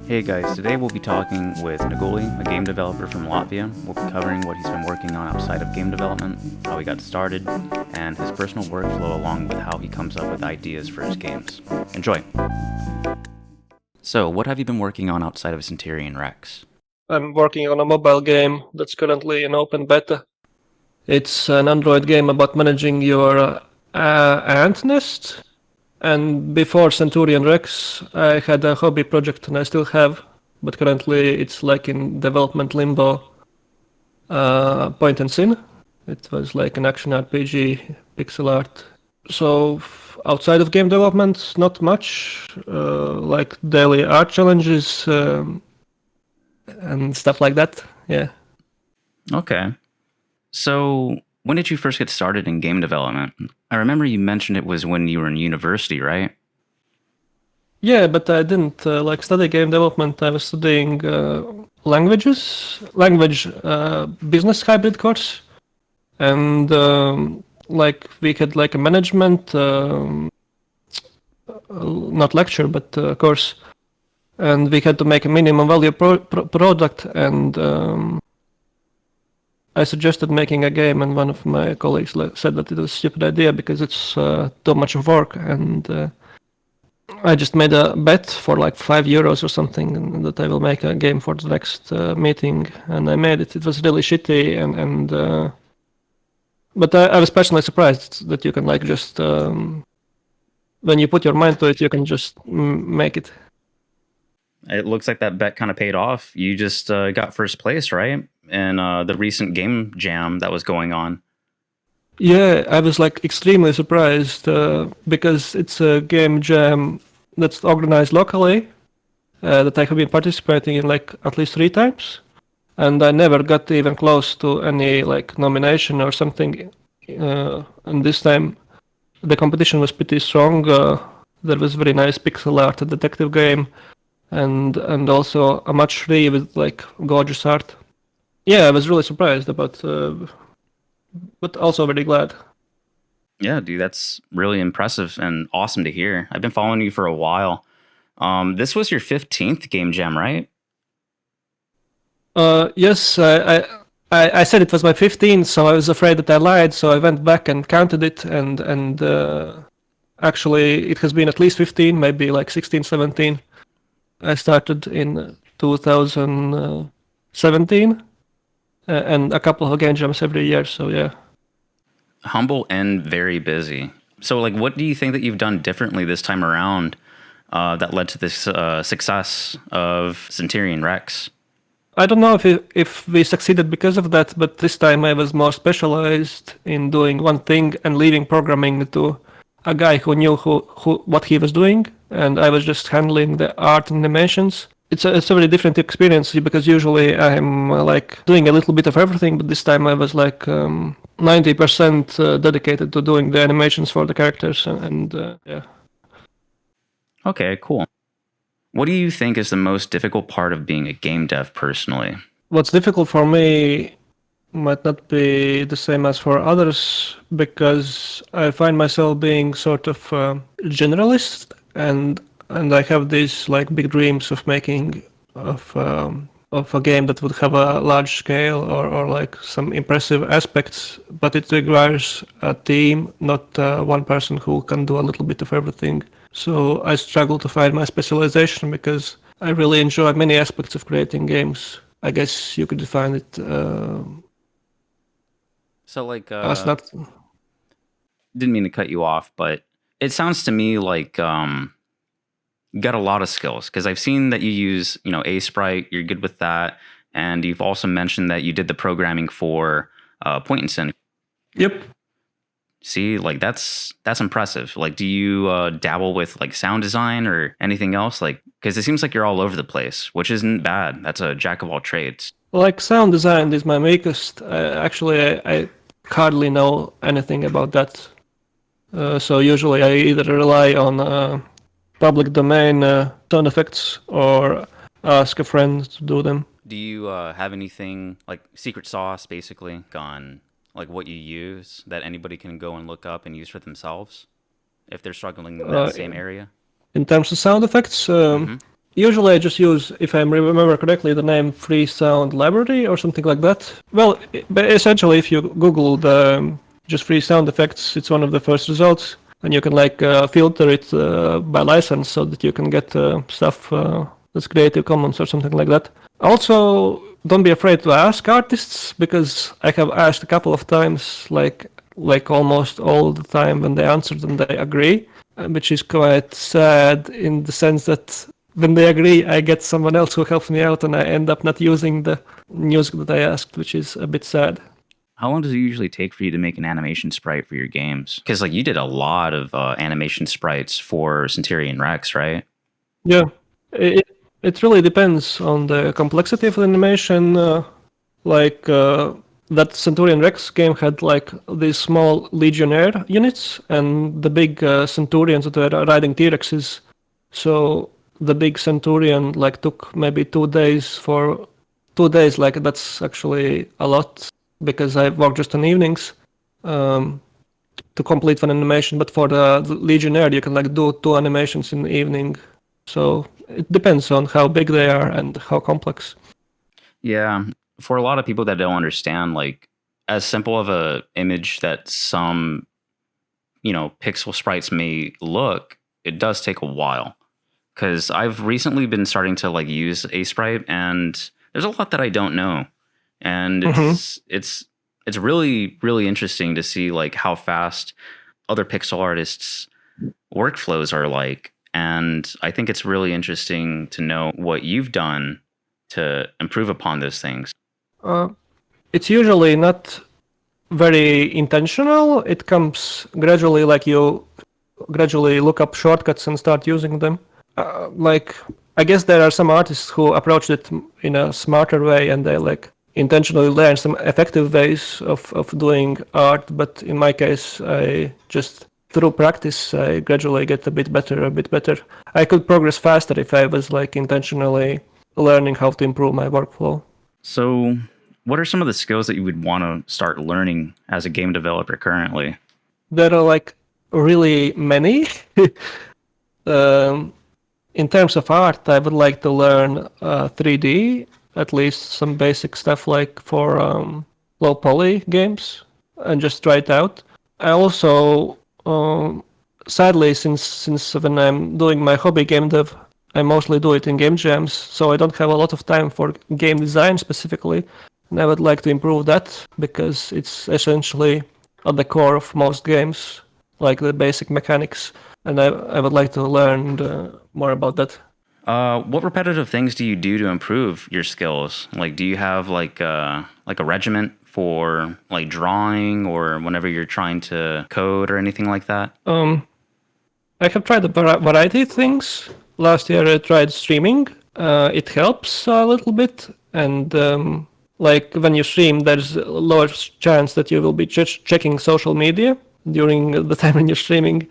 Hey guys, today we'll be talking with Neguli, a game developer from Latvia. We'll be covering what he's been working on outside of game development, how he got started, and his personal workflow along with how he comes up with ideas for his games. Enjoy! So, what have you been working on outside of Centurion Rex? I'm working on a mobile game that's currently in open beta. It's an Android game about managing your ant nest. And before Centurion Rex, I had a hobby project, and I still have, but currently it's like in development limbo. Point and Sin. It was like an action RPG, pixel art. So outside of game development, not much. Like daily art challenges and stuff like that. Yeah. Okay. So, when did you first get started in game development? I remember you mentioned it was when you were in university, right? Yeah, but I didn't study game development. I was studying language business hybrid course, and we had like a management, not lecture, but course, and we had to make a minimum value product, and I suggested making a game, and one of my colleagues said that it was a stupid idea because it's too much work, and I just made a bet for like €5 or something that I will make a game for the next meeting, and I made it. It was really shitty, but I was personally surprised that you can like just when you put your mind to it, you can just make it. It looks like that bet kind of paid off. You just got first place, right? In the recent game jam that was going on. Yeah, I was like extremely surprised because it's a game jam that's organized locally that I have been participating in like at least 3 times, and I never got even close to any like nomination or something. And this time, the competition was pretty strong. There was very nice pixel art, a detective game, and also a match 3 with like gorgeous art. Yeah, I was really surprised about, but also very glad. Yeah, dude, that's really impressive and awesome to hear. I've been following you for a while. This was your 15th game jam, right? Yes, I said it was my 15th, so I was afraid that I lied, so I went back and counted it, and actually it has been at least 15, maybe like 16, 17. I started in 2017, and a couple of game jams every year, so yeah. Humble and very busy. So, like, what do you think that you've done differently this time around that led to this success of Centurion Rex? I don't know if we succeeded because of that, but this time I was more specialized in doing one thing and leaving programming to a guy who knew what he was doing, and I was just handling the art and animations. It's a very different experience because usually I'm like doing a little bit of everything, but this time I was like 90% dedicated to doing the animations for the characters, and yeah. Okay, cool. What do you think is the most difficult part of being a game dev personally? What's difficult for me might not be the same as for others because I find myself being sort of generalist, and I have these like big dreams of making of a game that would have a large scale or like some impressive aspects, but it requires a team, not one person who can do a little bit of everything. So I struggle to find my specialization because I really enjoy many aspects of creating games. I guess you could define it So, like, as not. didn't mean to cut you off, but it sounds to me like you got a lot of skills because I've seen that you use, a Sprite. You're good with that, and you've also mentioned that you did the programming for Point and Sin. Yep. See, like that's impressive. Like, do you dabble with like sound design or anything else? Like, because it seems like you're all over the place, which isn't bad. That's a jack of all trades. Like sound design is my weakest. Actually, I hardly know anything about that. So usually I either rely on public domain sound effects or ask a friend to do them. Do you have anything like secret sauce, basically, on like what you use that anybody can go and look up and use for themselves if they're struggling in that same area? In terms of sound effects, Usually I just use, if I remember correctly, the name Free Sound Library or something like that. Well, but essentially, if you Google the just free sound effects, it's one of the first results, and you can like filter it by license so that you can get stuff that's Creative Commons or something like that. Also, don't be afraid to ask artists, because I have asked a couple of times, like almost all the time, when they answered and they agree, which is quite sad in the sense that when they agree, I get someone else who helps me out, and I end up not using the music that I asked, which is a bit sad. How long does it usually take for you to make an animation sprite for your games? Because like you did a lot of animation sprites for Centurion Rex, right? Yeah, it really depends on the complexity of the animation. That Centurion Rex game had like these small Legionnaire units and the big Centurions that were riding T-Rexes. So the big Centurion like took maybe 2 days for 2 days. Like that's actually a lot because I work just on evenings to complete one animation. But for the Legionnaire, you can like do 2 animations in the evening. So it depends on how big they are and how complex. Yeah. For a lot of people that don't understand, like as simple of a image that some, pixel sprites may look, it does take a while. Because I've recently been starting to like use a sprite, and there's a lot that I don't know, and it's really really interesting to see like how fast other pixel artists' workflows are like, and I think it's really interesting to know what you've done to improve upon those things. It's usually not very intentional. It comes gradually, like you gradually look up shortcuts and start using them. I guess there are some artists who approached it in a smarter way, and they like intentionally learn some effective ways of doing art. But in my case, I just through practice, I gradually get a bit better. I could progress faster if I was like intentionally learning how to improve my workflow. So, what are some of the skills that you would want to start learning as a game developer currently? There are like really many. In terms of art, I would like to learn 3D, at least some basic stuff like for low poly games, and just try it out. I also, sadly, since when I'm doing my hobby game dev, I mostly do it in game jams, so I don't have a lot of time for game design specifically, and I would like to improve that because it's essentially at the core of most games, like the basic mechanics, and I would like to learn more about that. What repetitive things do you do to improve your skills? Like, do you have like a regiment for like drawing or whenever you're trying to code or anything like that? I have tried a variety of things. Last year I tried streaming. It helps a little bit, and like when you stream, there's a lower chance that you will be checking social media during the time when you're streaming.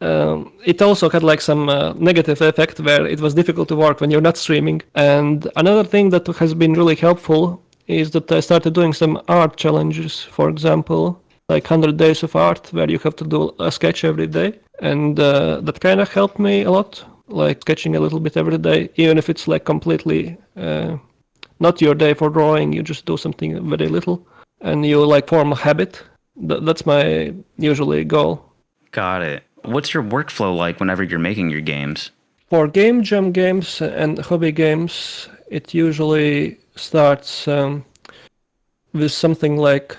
It also had like some negative effect where it was difficult to work when you're not streaming. And another thing that has been really helpful is that I started doing some art challenges, for example, like 100 days of art where you have to do a sketch every day. And that kind of helped me a lot, like sketching a little bit every day, even if it's like completely not your day for drawing, you just do something very little and you like form a habit. That's my usually goal. Got it. What's your workflow like whenever you're making your games? For game jam games and hobby games, it usually starts with something like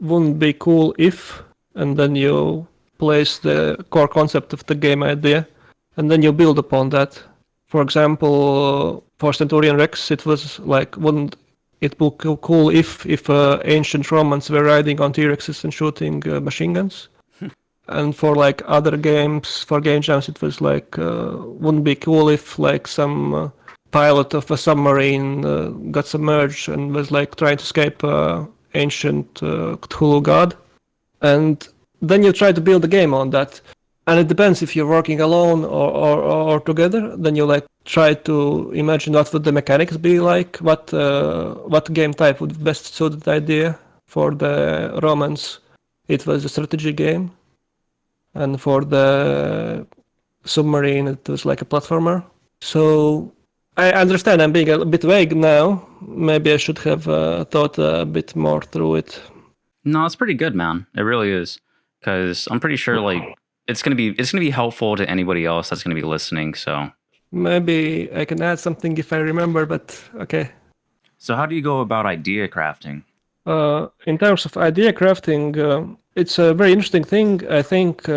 "wouldn't be cool if," and then you place the core concept of the game idea, and then you build upon that. For example, for Centurion Rex, it was like, wouldn't it be cool if ancient Romans were riding on T-Rexes and shooting machine guns? And for like other games, for game jams, it was like, wouldn't be cool if like some pilot of a submarine got submerged and was like trying to escape ancient Cthulhu god. And then you try to build a game on that. And it depends if you're working alone or together. Then you like try to imagine what would the mechanics be like, what game type would best suit the idea. For the Romans, it was a strategy game. And for the submarine, it was like a platformer. So I understand I'm being a bit vague now. Maybe I should have thought a bit more through it. No, it's pretty good, man. It really is, because I'm pretty sure like it's gonna be helpful to anybody else that's gonna be listening. So Maybe I can add something if I remember, but okay. so how do you go about idea crafting? In terms of idea crafting, it's a very interesting thing. I think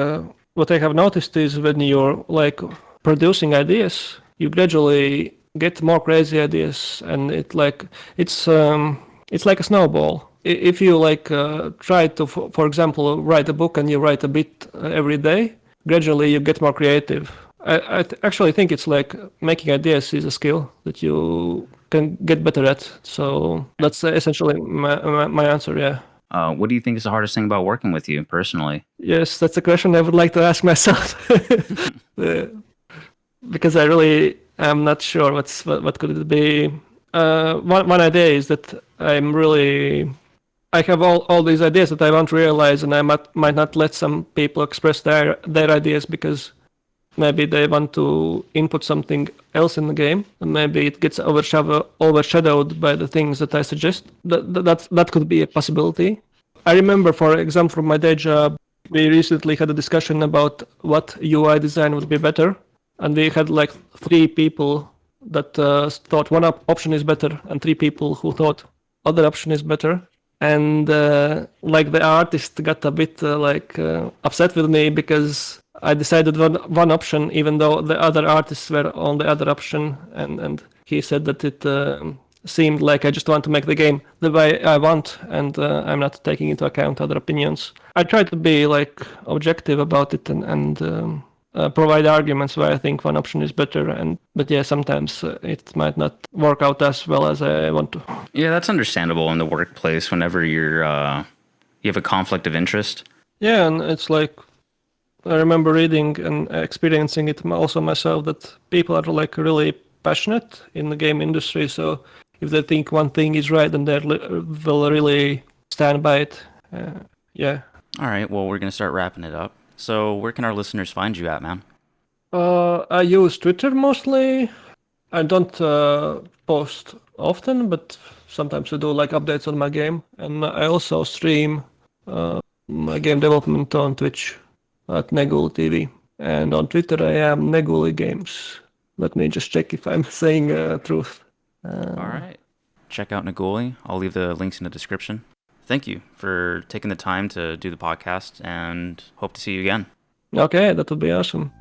what I have noticed is when you're like producing ideas, you gradually get more crazy ideas, and it's like a snowball. If you like try to, for example, write a book and you write a bit every day, gradually you get more creative. Actually think it's like making ideas is a skill that you can get better at. So that's essentially my answer. Yeah. What do you think is the hardest thing about working with you personally? Yes, that's a question I would like to ask myself. Because I really am not sure what could it be. One idea is that I have all these ideas that I won't realize, and I might not let some people express their ideas because maybe they want to input something else in the game, and maybe it gets overshadowed by the things that I suggest. That could be a possibility. I remember, for example, from my day job, we recently had a discussion about what UI design would be better, and we had like 3 people that thought one option is better, and 3 people who thought other option is better. And like the artist got a bit upset with me because I decided one option, even though the other artists were on the other option, and he said that it seemed like I just want to make the game the way I want, and I'm not taking into account other opinions. I try to be like objective about it and provide arguments where I think one option is better, but yeah, sometimes it might not work out as well as I want to. Yeah, that's understandable in the workplace whenever you have a conflict of interest. Yeah, and it's like I remember reading and experiencing it also myself that people are like really passionate in the game industry. So if they think one thing is right, then they'll really stand by it. Yeah. All right, well, we're gonna start wrapping it up. So where can our listeners find you at, man? I use Twitter mostly. I don't post often, but sometimes I do like updates on my game, and I also stream my game development on Twitch at Neguli TV, and on Twitter I am Neguli Games. Let me just check if I'm saying truth. All right, check out Neguli. I'll leave the links in the description. Thank you for taking the time to do the podcast, and hope to see you again. Okay, that would be awesome.